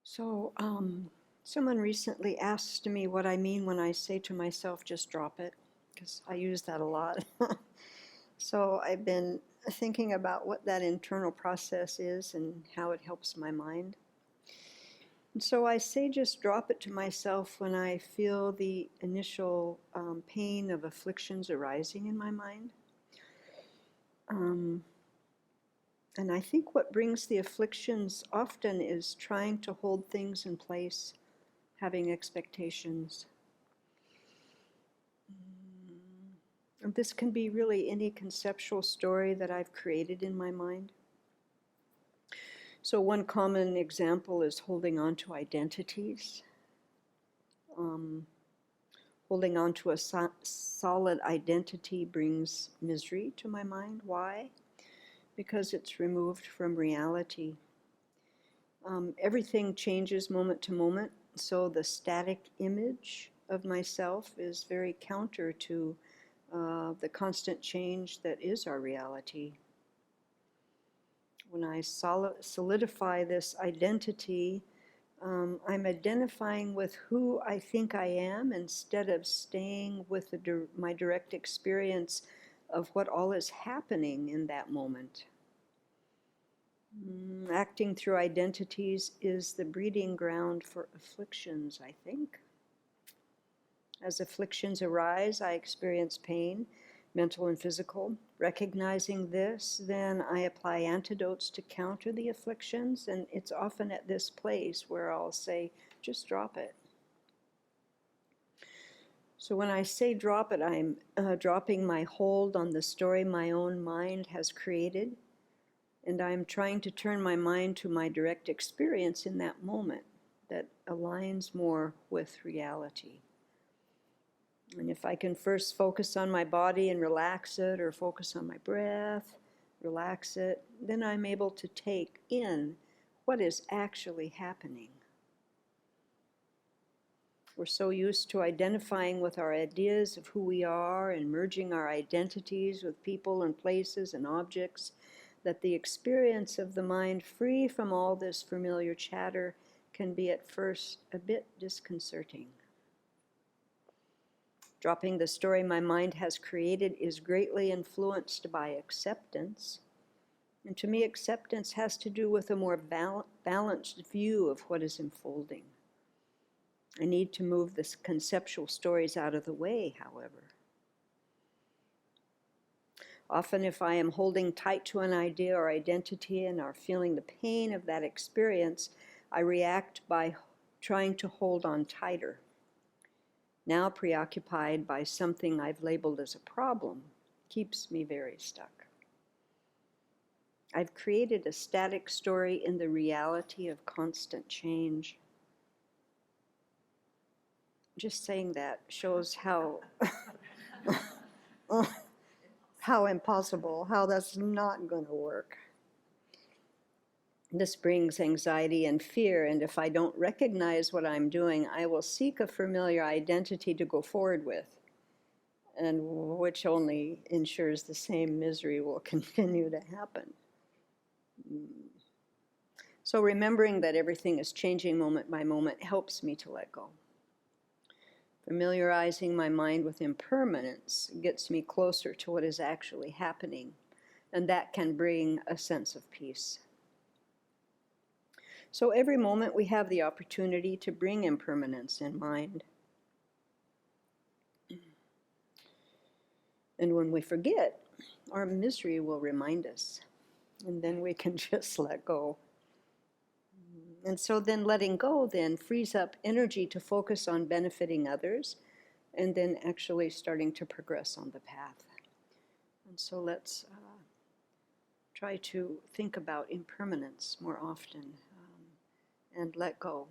Someone recently asked me what I mean when I say to myself, just drop it, because I use that a lot. So I've been thinking about what that internal process is and how it helps my mind. And so I say just drop it to myself when I feel the initial pain of afflictions arising in my mind. And I think what brings the afflictions often is trying to hold things in place, having expectations. And this can be really any conceptual story that I've created in my mind. So one common example is holding on to identities. Holding on to a solid identity brings misery to my mind. Why? Because it's removed from reality. Everything changes moment to moment, so the static image of myself is very counter to the constant change that is our reality. When I solidify this identity, I'm identifying with who I think I am instead of staying with my direct experience of what all is happening in that moment. Acting through identities is the breeding ground for afflictions, I think. As afflictions arise, I experience pain, mental and physical. Recognizing this, then I apply antidotes to counter the afflictions, and it's often at this place where I'll say, just drop it. So when I say drop it, I'm dropping my hold on the story my own mind has created, and I'm trying to turn my mind to my direct experience in that moment that aligns more with reality. And if I can first focus on my body and relax it, or focus on my breath, relax it, then I'm able to take in what is actually happening. We're so used to identifying with our ideas of who we are and merging our identities with people and places and objects that the experience of the mind free from all this familiar chatter can be at first a bit disconcerting. Dropping the story my mind has created is greatly influenced by acceptance. And to me, acceptance has to do with a more balanced view of what is unfolding. I need to move the conceptual stories out of the way, however. Often if I am holding tight to an idea or identity and are feeling the pain of that experience, I react by trying to hold on tighter. Now preoccupied by something I've labeled as a problem, keeps me very stuck. I've created a static story in the reality of constant change. Just saying that shows how how impossible, how that's not going to work. This brings anxiety and fear, and if I don't recognize what I'm doing, I will seek a familiar identity to go forward with, and which only ensures the same misery will continue to happen. So remembering that everything is changing moment by moment helps me to let go. Familiarizing my mind with impermanence gets me closer to what is actually happening, and that can bring a sense of peace. So every moment we have the opportunity to bring impermanence in mind. And when we forget, our misery will remind us, and then we can just let go. And so then letting go then frees up energy to focus on benefiting others, and then actually starting to progress on the path. And so let's try to think about impermanence more often, and let go.